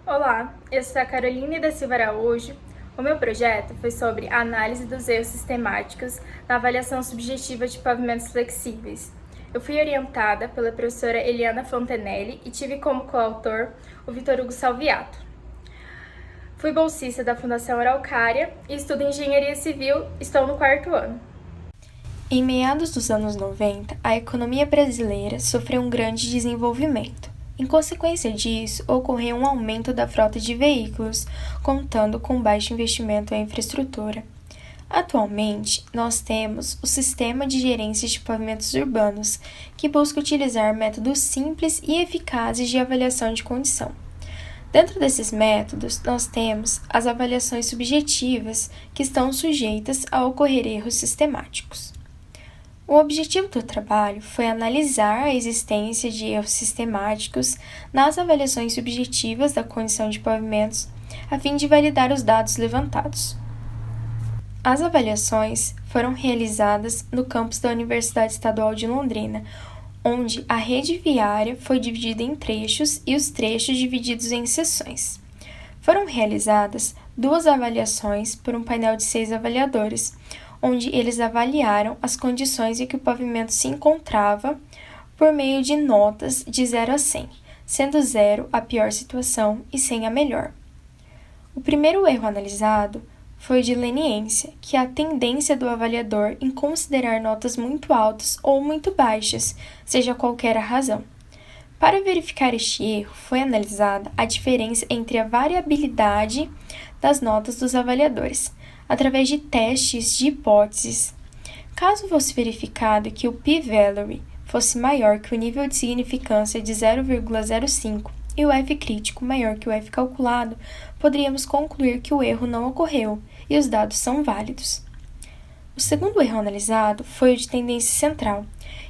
Olá, eu sou a Carolina da Silva Araújo. O meu projeto foi sobre a análise dos erros sistemáticos na avaliação subjetiva de pavimentos flexíveis. Eu fui orientada pela professora Eliana Fontenelle e tive como coautor o Vitor Hugo Salviato. Fui bolsista da Fundação Araucária e estudo Engenharia Civil, estou no 4º ano. Em meados dos anos 90, a economia brasileira sofreu um grande desenvolvimento. Em consequência disso, ocorreu um aumento da frota de veículos, contando com baixo investimento em infraestrutura. Atualmente, nós temos o Sistema de Gerência de Pavimentos Urbanos, que busca utilizar métodos simples e eficazes de avaliação de condição. Dentro desses métodos, nós temos as avaliações subjetivas, que estão sujeitas a ocorrer erros sistemáticos. O objetivo do trabalho foi analisar a existência de erros sistemáticos nas avaliações subjetivas da condição de pavimentos, a fim de validar os dados levantados. As avaliações foram realizadas no campus da Universidade Estadual de Londrina, onde a rede viária foi dividida em trechos e os trechos divididos em seções. Foram realizadas 2 avaliações por um painel de 6 avaliadores, onde eles avaliaram as condições em que o pavimento se encontrava por meio de notas de 0 a 100, sendo 0 a pior situação e 100 a melhor. O primeiro erro analisado foi o de leniência, que é a tendência do avaliador em considerar notas muito altas ou muito baixas, seja qualquer a razão. Para verificar este erro, foi analisada a diferença entre a variabilidade das notas dos avaliadores, através de testes de hipóteses. Caso fosse verificado que o p-value fosse maior que o nível de significância de 0,05 e o F crítico maior que o F calculado, poderíamos concluir que o erro não ocorreu e os dados são válidos. O segundo erro analisado foi o de tendência central,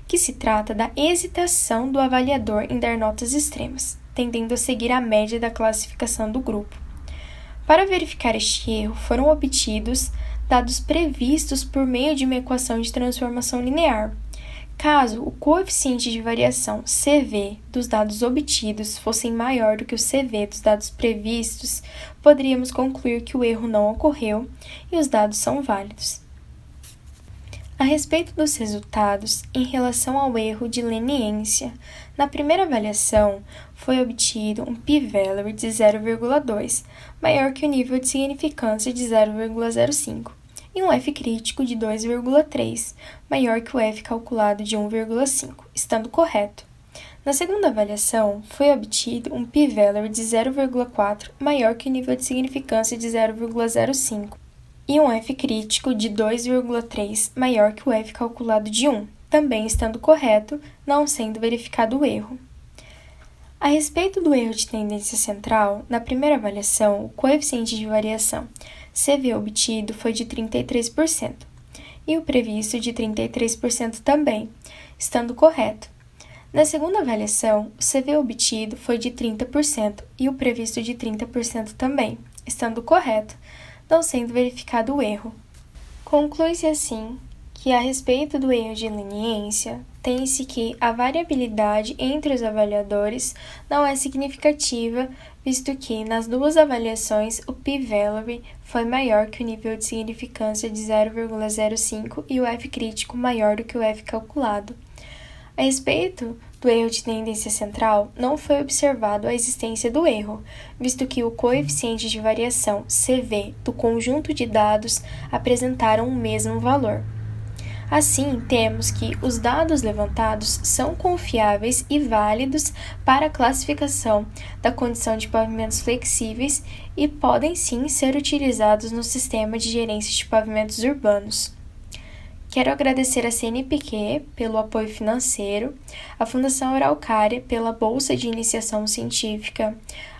que se trata da hesitação do avaliador em dar notas extremas, tendendo a seguir a média da classificação do grupo. Para verificar este erro, foram obtidos dados previstos por meio de uma equação de transformação linear. Caso o coeficiente de variação CV dos dados obtidos fosse maior do que o CV dos dados previstos, poderíamos concluir que o erro não ocorreu e os dados são válidos. A respeito dos resultados em relação ao erro de leniência, na primeira avaliação foi obtido um p-value de 0,2, maior que o nível de significância de 0,05, e um F crítico de 2,3, maior que o F calculado de 1,5, estando correto. Na segunda avaliação, foi obtido um p-value de 0,4, maior que o nível de significância de 0,05, e um F crítico de 2,3 maior que o F calculado de 1, também estando correto, não sendo verificado o erro. A respeito do erro de tendência central, na primeira avaliação, o coeficiente de variação CV obtido foi de 33%, e o previsto de 33% também, estando correto. Na segunda avaliação, o CV obtido foi de 30% e o previsto de 30% também, estando correto, não sendo verificado o erro. Conclui-se assim que, a respeito do erro de leniência, tem-se que a variabilidade entre os avaliadores não é significativa, visto que, nas 2 avaliações, o p-value foi maior que o nível de significância de 0,05 e o F crítico maior do que o F calculado. A respeito do erro de tendência central, não foi observado a existência do erro, visto que o coeficiente de variação CV do conjunto de dados apresentaram o mesmo valor. Assim, temos que os dados levantados são confiáveis e válidos para a classificação da condição de pavimentos flexíveis e podem sim ser utilizados no sistema de gerência de pavimentos urbanos. Quero agradecer a CNPq pelo apoio financeiro, a Fundação Araucária pela Bolsa de Iniciação Científica,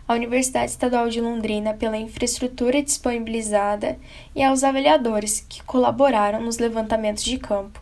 a Universidade Estadual de Londrina pela infraestrutura disponibilizada e aos avaliadores que colaboraram nos levantamentos de campo.